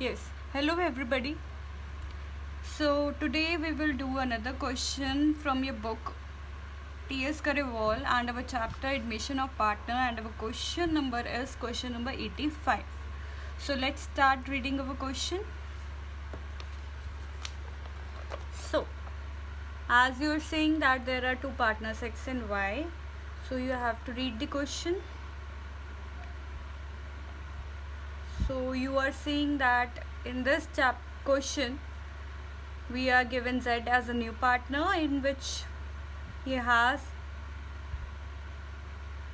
Yes, hello everybody. So today we will do another question from your book T.S. Karewal and our chapter Admission of Partner, and our question number is question number 85. So let's start reading our question. So as you are saying that there are two partners X and Y, so you have to read the question. So you are saying that in this question we are given Z as a new partner in which he has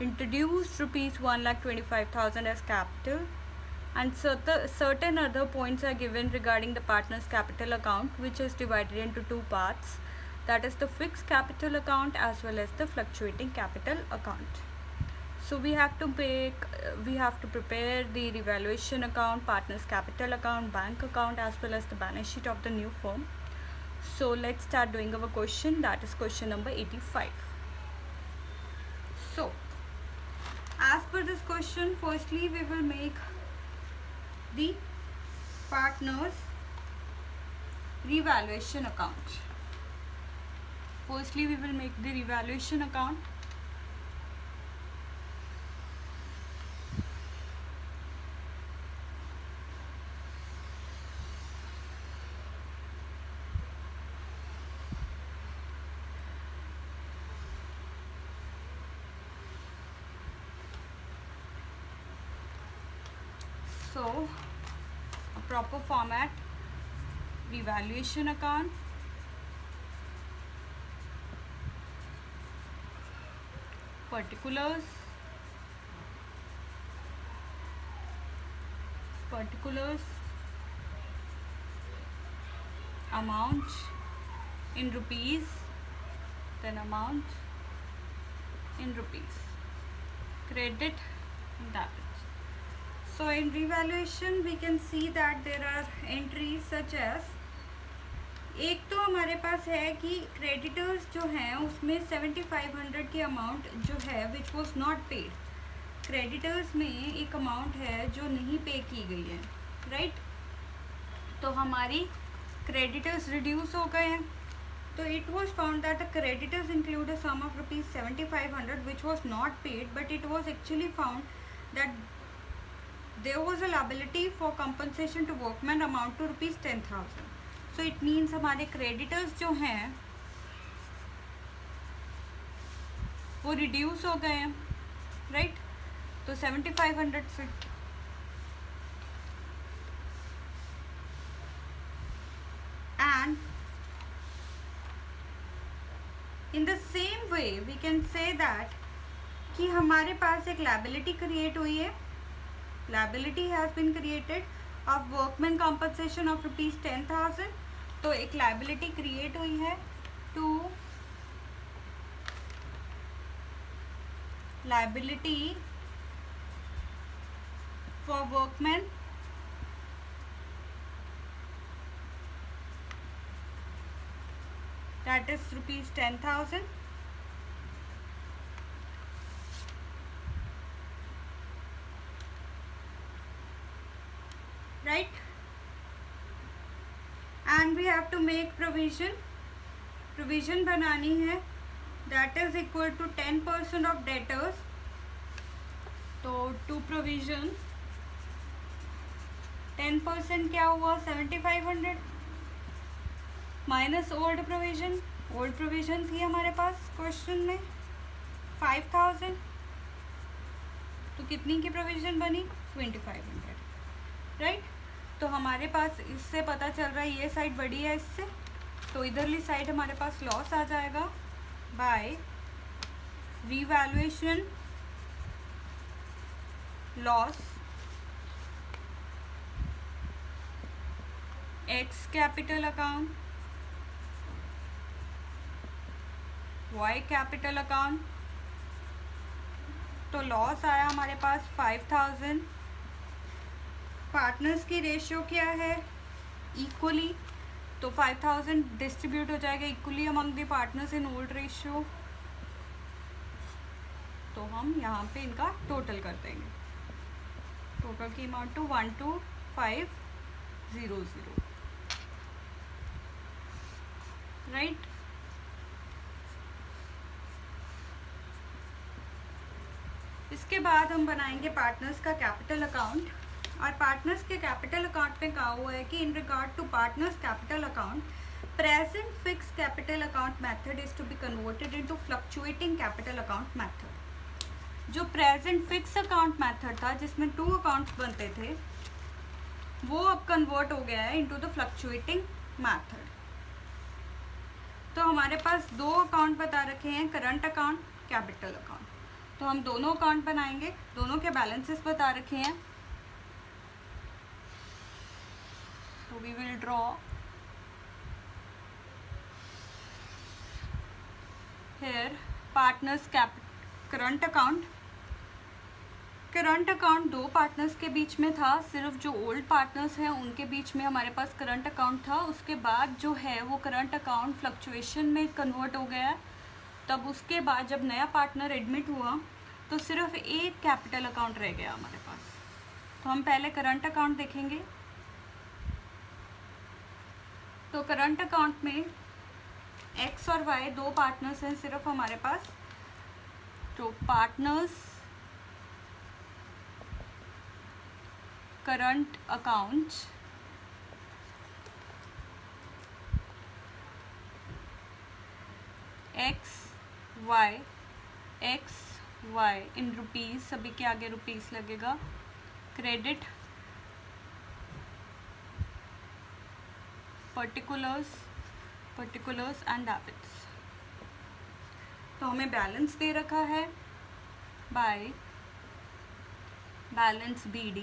introduced rupees 1,25,000 as capital, and certain other points are given regarding the partner's capital account, which is divided into two parts, that is the fixed capital account as well as the fluctuating capital account. So we have to prepare the revaluation account, partner's capital account, bank account as well as the balance sheet of the new firm. So let's start doing our question, that is question number 85. So as per this question, firstly we will make the partner's revaluation account. Firstly we will make the revaluation account. So a proper format: revaluation account, particulars, amount in rupees, then amount in rupees, credit and debit. So in revaluation we can see that there are entries such as, एक तो हमारे पास है कि creditors जो हैं उसमें 7500 की amount जो है विच वॉज नॉट पेड, क्रेडिटर्स में एक अमाउंट है जो नहीं पे की गई है, राइट? तो हमारी क्रेडिटर्स रिड्यूस हो गए हैं. तो it was found that the creditors include a sum of rupees 7500 which was not paid, but it was actually found that there was a liability for compensation to workmen amount to rupees 10,000. So it means हमारे creditors जो हैं वो reduce हो गए हैं, right? तो 7500 से and in the same way we can say that कि हमारे पास एक liability create हुई है, liability has been created of workman compensation of rupees 10,000. तो एक liability create हुई है to liability for workmen that is rupees 10,000. Right? And we have to make provision बनानी है, that is equal to 10% of debtors. तो to provision 10% क्या हुआ, 7500 minus old provision थी हमारे पास क्वेश्चन में 5000. तो कितनी की प्रोविजन बनी, 2500, राइट? तो हमारे पास इससे पता चल रहा है ये साइड बड़ी है इससे, तो इधरली साइड हमारे पास लॉस आ जाएगा by revaluation loss X capital account Y capital account. तो लॉस आया हमारे पास 5000. पार्टनर्स की रेशियो क्या है, इक्वली, तो 5000 डिस्ट्रीब्यूट हो जाएगा equally among the partners in old ratio. तो हम यहाँ पे इनका टोटल कर देंगे, टोटल की अमाउंट टू 125 2500, राइट। इसके बाद हम बनाएंगे पार्टनर्स का कैपिटल अकाउंट। और पार्टनर्स के कैपिटल अकाउंट में कहा हुआ है कि in regard to partners capital account, present fix capital account method is to be converted into fluctuating capital account method. जो प्रेजेंट फिक्स अकाउंट मेथड था जिसमें 2 अकाउंट्स बनते थे, वो अब कन्वर्ट हो गया है इनटू द फ्लक्चुएटिंग मेथड। तो हमारे पास 2 अकाउंट बता रखे हैं, करंट अकाउंट, कैपिटल अकाउंट। तो हम दोनों अकाउंट बनाएंगे, दोनों के बैलेंसेस बता रखे हैं। तो we will draw here partners current account. Current account 2 partners के बीच में था, सिर्फ जो ओल्ड पार्टनर्स हैं उनके बीच में हमारे पास करंट अकाउंट था। उसके बाद जो है वो करंट अकाउंट फ्लक्चुएशन में कन्वर्ट हो गया है। तब उसके बाद जब नया पार्टनर एडमिट हुआ तो सिर्फ एक कैपिटल अकाउंट रह गया हमारे पास। तो हम पहले करंट अकाउंट देखेंगे। तो करंट अकाउंट में एक्स और वाई 2 पार्टनर्स हैं सिर्फ हमारे पास। तो partners current account X Y in rupees, सभी के आगे रुपीज़ लगेगा। Credit particulars and debits. तो हमें बैलेंस दे रखा है by balance BD।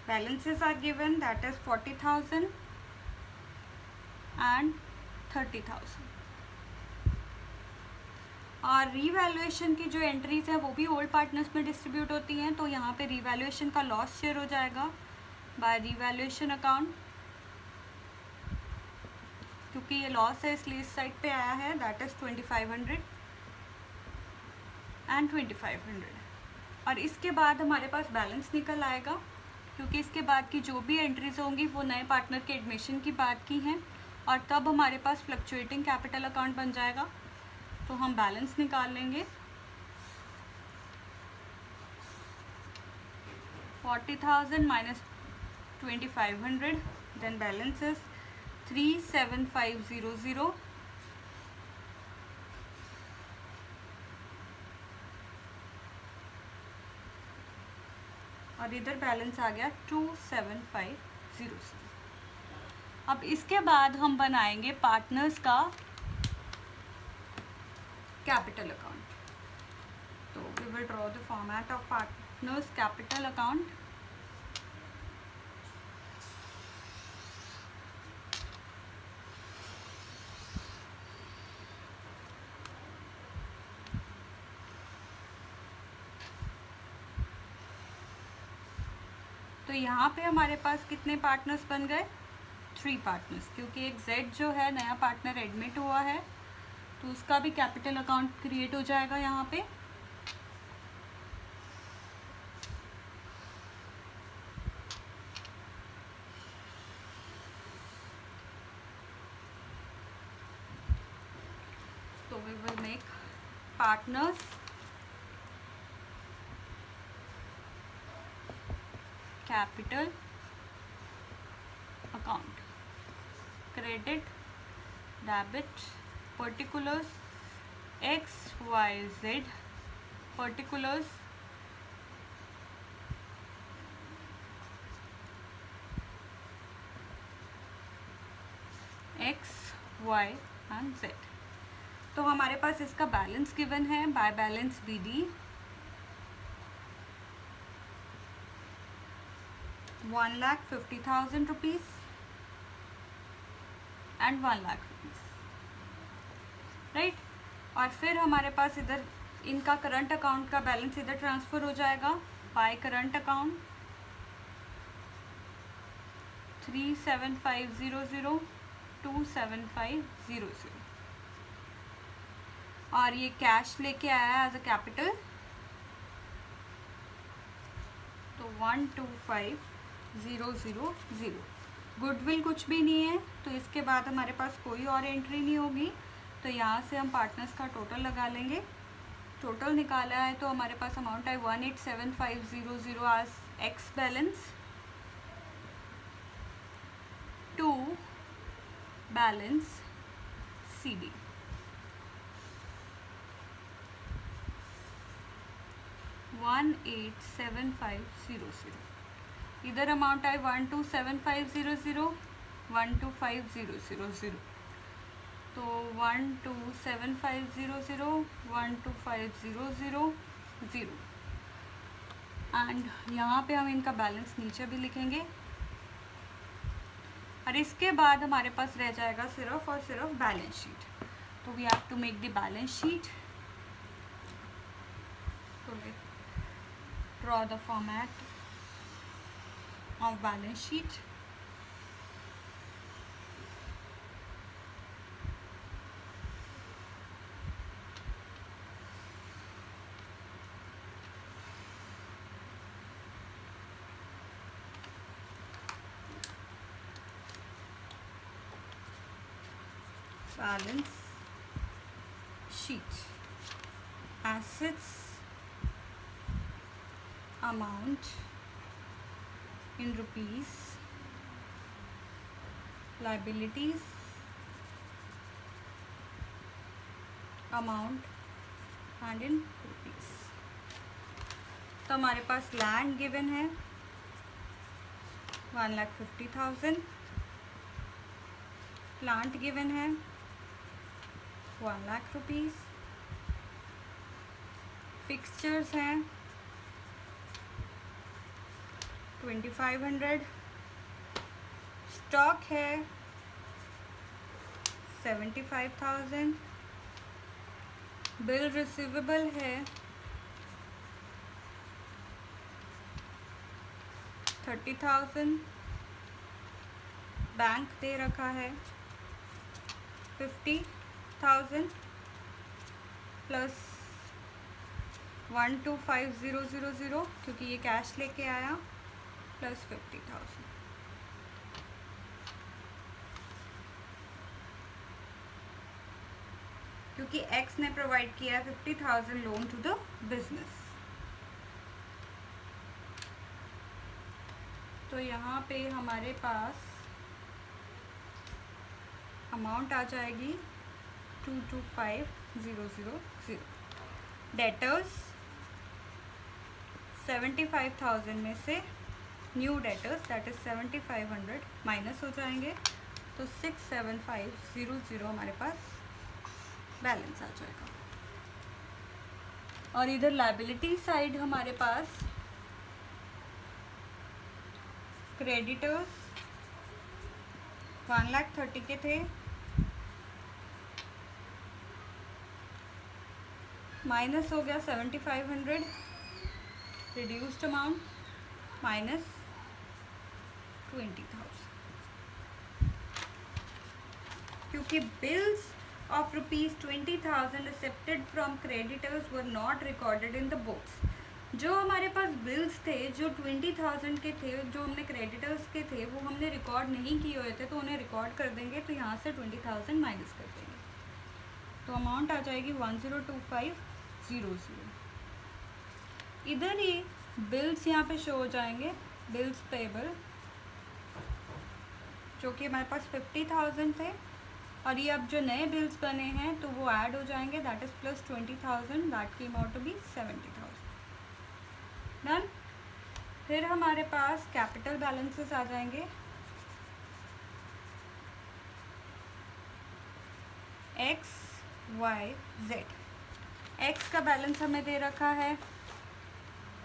balances are given, that is 40,000 and 30,000। और रीवैल्यूएशन की जो एंट्रीज हैं वो भी ओल्ड पार्टनर्स में डिस्ट्रीब्यूट होती हैं। तो यहाँ पे रीवैल्यूएशन का लॉस शेयर हो जाएगा बाय रीवैल्यूएशन अकाउंट, क्योंकि ये लॉस है इसलिए इस साइड पे आया है। That is 2500 and 2500। और इसके बाद हमारे पास बैलेंस निकल आएगा, क्योंकि इसके बाद की जो भी एंट्रीज होंगी वो नए पार्टनर के एडमिशन की बात की हैं। और तब हमारे पास फ्लक्चुएटिंग कैपिटल अकाउंट बन जाएगा। तो हम बैलेंस निकाल लेंगे। 40,000 माइनस 2500, देन बैलेंस इज 37500। और इधर बैलेंस आ गया 27500। अब इसके बाद हम बनाएंगे पार्टनर्स का कैपिटल अकाउंट। तो we will draw the format of partners capital account. तो यहाँ पे हमारे पास कितने पार्टनर्स बन गए? 3 पार्टनर्स, क्योंकि एक जेड जो है नया पार्टनर एडमिट हुआ है तो उसका भी कैपिटल अकाउंट क्रिएट हो जाएगा यहाँ पे। तो we will make partners capital account, credit, debit, particulars XYZ, particulars X, Y and Z। तो हमारे पास इसका बैलेंस गिवन है by balance BD 1,50,000 rupees and 1 lakh rupees, right. और फिर हमारे पास इधर इनका करंट अकाउंट का बैलेंस इधर ट्रांसफ़र हो जाएगा बाय करंट अकाउंट 37500 27500। और ये कैश लेके आया है एज अ कैपिटल, तो 12500 0 0 0। गुडविल कुछ भी नहीं है, तो इसके बाद हमारे पास कोई और एंट्री नहीं होगी। तो यहाँ से हम पार्टनर्स का टोटल लगा लेंगे। टोटल निकाला है तो हमारे पास अमाउंट है 187500 आज X balance, to balance C D. $1,87500। इधर अमाउंट आए 1,27,500, 1,25,000। तो 1,27,500, 1,25,000 एंड यहाँ पे हम इनका बैलेंस नीचे भी लिखेंगे। और इसके बाद हमारे पास रह जाएगा सिर्फ और सिर्फ बैलेंस शीट। तो we have to make the balance sheet. तो draw the format of balance sheet. Balance sheet. Assets amount in rupees, liabilities amount and in rupees। तो हमारे पास लैंड गिवन है 1,50,000, प्लांट गिवन है 1 लाख रुपीज़, फिक्सचर्स हैं 2,500, stock है 75,000, bill receivable है 30,000, bank दे रखा है 50,000 प्लस 125,000 क्योंकि ये कैश लेके आया, प्लस 50,000। क्योंकि एक्स ने प्रोवाइड किया 50,000 लोन टू द बिजनेस। तो यहाँ पे हमारे पास अमाउंट आ जाएगी 225,000। डेटर्स 75,000 में से new debtors that is 7,500 minus हो जाएंगे, तो 6,7,500 हमारे पास बैलेंस आ जाएगा। और इधर लायबिलिटी साइड हमारे पास क्रेडिटर्स 1,30,000 के थे, माइनस हो गया 7,500, रिड्यूस्ड अमाउंट माइनस 20,000। क्योंकि bills of ₹20,000 accepted from creditors were not recorded in the books। जो हमारे पास बिल्स थे जो 20,000 के थे, जो हमने क्रेडिटर्स के थे, वो हमने रिकॉर्ड नहीं किए हुए थे, तो उन्हें रिकॉर्ड कर देंगे। तो यहाँ से 20,000 माइनस कर देंगे, तो अमाउंट आ जाएगी 102500। इधर ही बिल्स यहाँ पे शो हो जाएंगे, बिल्स पेबल, जो कि हमारे पास 50,000 थे, और ये अब जो नए बिल्स बने हैं तो वो ऐड हो जाएंगे, दैट इज प्लस 20,000, दैट की अमाउंट टू बी 70,000। डन। फिर हमारे पास कैपिटल बैलेंसेस आ जाएंगे, एक्स वाई जेड। एक्स का बैलेंस हमें दे रखा है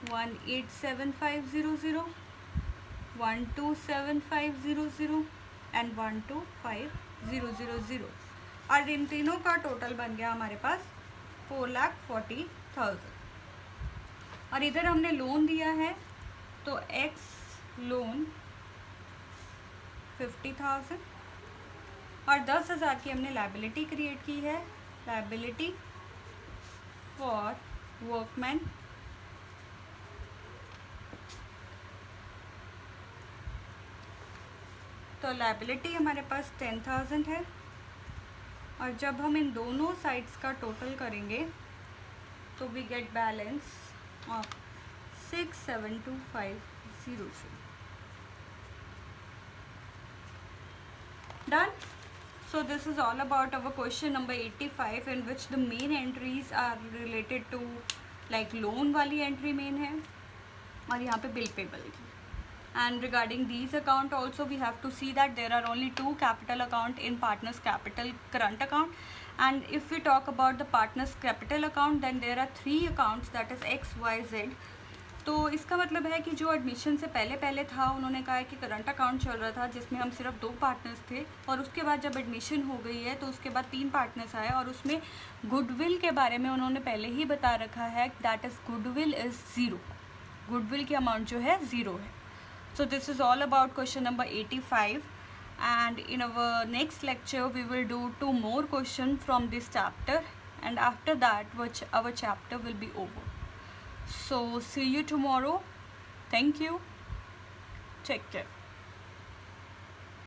1,87,500, 1,27,500 एंड 1,25,000, और इन तीनों का टोटल बन गया हमारे पास 4,40,000। और इधर हमने लोन दिया है, तो एक्स लोन 50,000 और 10,000 की हमने लायबिलिटी क्रिएट की है, लायबिलिटी फॉर वर्कमैन तो लायबिलिटी हमारे पास 10,000 है, और जब हम इन दोनों साइड्स का टोटल करेंगे तो we get balance of 672,503. Done. So this is all about our question number 85, in which the main entries are related to like loan वाली entry main है, और यहाँ पे bill payable की. And regarding these account also we have to see that there are only 2 capital account in partners capital current account, and if we talk about the partners capital account then there are 3 accounts, that is X, Y, Z. तो इसका मतलब है कि जो admission से पहले था उन्होंने कहा है कि करंट अकाउंट चल रहा था जिसमें हम सिर्फ 2 पार्टनर्स थे, और उसके बाद जब एडमिशन हो गई है तो उसके बाद 3 पार्टनर्स आए, और उसमें गुडविल के बारे में उन्होंने पहले ही बता रखा है, that is goodwill is 0, goodwill की अमाउंट जो है 0 है. So this is all about question number 85, and in our next lecture we will do 2 more questions from this chapter, and after that our chapter will be over. So see you tomorrow. Thank you. Take care.